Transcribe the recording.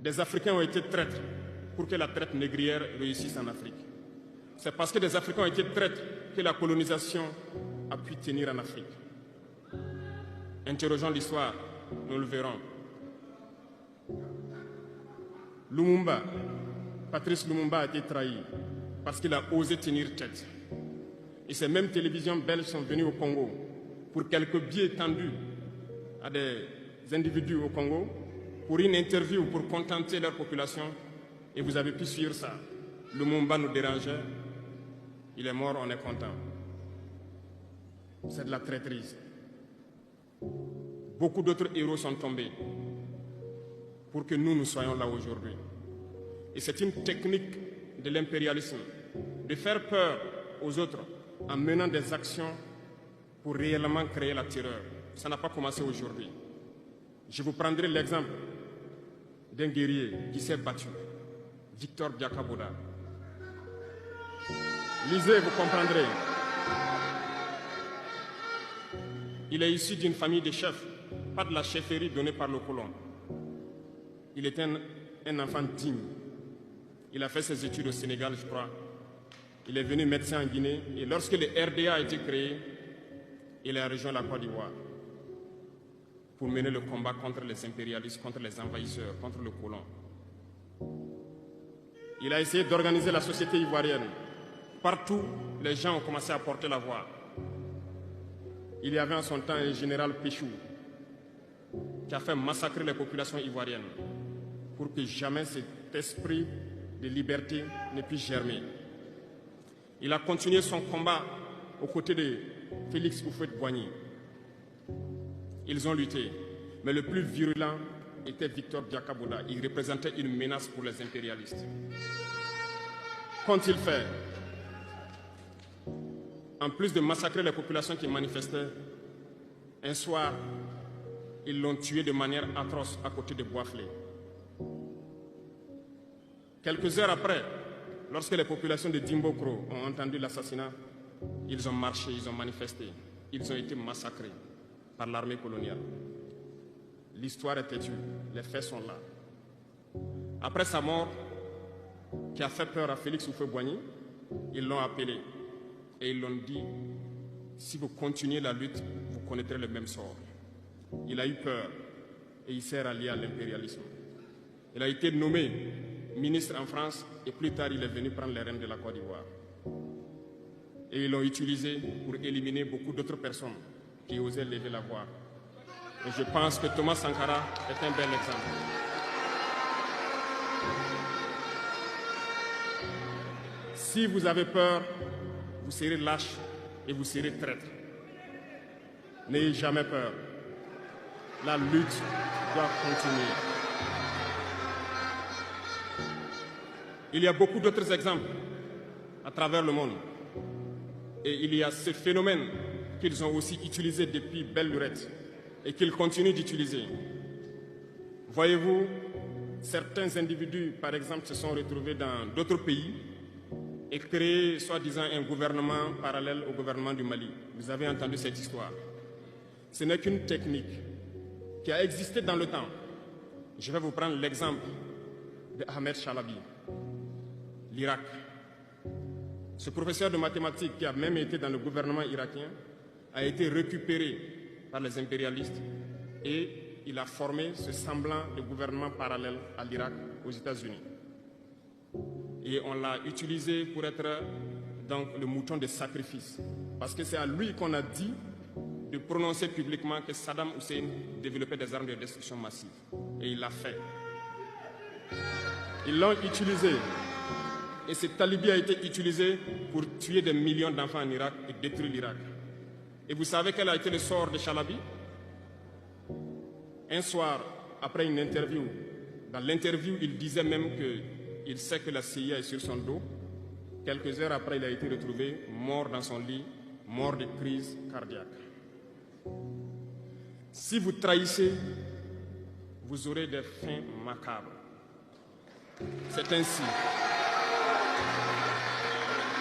des Africains ont été traîtres pour que la traite négrière réussisse en Afrique. C'est parce que des Africains ont été traîtres que la colonisation a pu tenir en Afrique. Interrogeons l'histoire, nous le verrons. Lumumba, Patrice Lumumba a été trahi parce qu'il a osé tenir tête. Et ces mêmes télévisions belges sont venues au Congo pour quelques billets tendus à des individus au Congo pour une interview, pour contenter leur population. Et vous avez pu suivre ça. Lumumba nous dérangeait. Il est mort, on est content. C'est de la traîtrise. Beaucoup d'autres héros sont tombés pour que nous soyons là aujourd'hui. Et c'est une technique de l'impérialisme, de faire peur aux autres en menant des actions pour réellement créer la terreur. Ça n'a pas commencé aujourd'hui. Je vous prendrai l'exemple d'un guerrier qui s'est battu, Victor Biakaboda. Lisez, vous comprendrez. Il est issu d'une famille de chefs, pas de la chefferie donnée par le colon. Il était un enfant digne. Il a fait ses études au Sénégal, je crois. Il est venu médecin en Guinée et lorsque le RDA a été créé, il a rejoint la Côte d'Ivoire pour mener le combat contre les impérialistes, contre les envahisseurs, contre le colon. Il a essayé d'organiser la société ivoirienne. Partout, les gens ont commencé à porter la voix. Il y avait en son temps un général Péchou qui a fait massacrer les populations ivoiriennes pour que jamais cet esprit de liberté ne puisse germer. Il a continué son combat aux côtés de Félix Houphouët-Boigny. Ils ont lutté, mais le plus virulent était Victor Biakaboda. Il représentait une menace pour les impérialistes. Qu'ont-ils fait? En plus de massacrer les populations qui manifestaient, un soir, ils l'ont tué de manière atroce à côté de Boisflé. Quelques heures après, lorsque les populations de Dimbokro ont entendu l'assassinat, ils ont marché, ils ont manifesté, ils ont été massacrés par l'armée coloniale. L'histoire est têtue, les faits sont là. Après sa mort, qui a fait peur à Félix Houphouët-Boigny, ils l'ont appelé et ils l'ont dit, si vous continuez la lutte, vous connaîtrez le même sort. Il a eu peur et il s'est rallié à l'impérialisme. Il a été nommé ministre en France et plus tard il est venu prendre les rênes de la Côte d'Ivoire. Et ils l'ont utilisé pour éliminer beaucoup d'autres personnes qui osaient lever la voix. Et je pense que Thomas Sankara est un bel exemple. Si vous avez peur, vous serez lâche et vous serez traître. N'ayez jamais peur. La lutte doit continuer. Il y a beaucoup d'autres exemples à travers le monde. Et il y a ce phénomène qu'ils ont aussi utilisé depuis belle lurette et qu'ils continuent d'utiliser. Voyez-vous, certains individus, par exemple, se sont retrouvés dans d'autres pays et créé, soi-disant, un gouvernement parallèle au gouvernement du Mali. Vous avez entendu cette histoire. Ce n'est qu'une technique qui a existé dans le temps. Je vais vous prendre l'exemple de Ahmed Chalabi, l'Irak. Ce professeur de mathématiques qui a même été dans le gouvernement irakien a été récupéré par les impérialistes et il a formé ce semblant de gouvernement parallèle à l'Irak aux États-Unis. Et on l'a utilisé pour être donc le mouton de sacrifice. Parce que c'est à lui qu'on a dit de prononcer publiquement que Saddam Hussein développait des armes de destruction massive. Et il l'a fait. Ils l'ont utilisé. Et cet alibi a été utilisé pour tuer des millions d'enfants en Irak et détruire l'Irak. Et vous savez quel a été le sort de Chalabi? Un soir, après une interview, dans l'interview, il disait même qu'il sait que la CIA est sur son dos. Quelques heures après, il a été retrouvé mort dans son lit, mort de crise cardiaque. Si vous trahissez, vous aurez des fins macabres. C'est ainsi.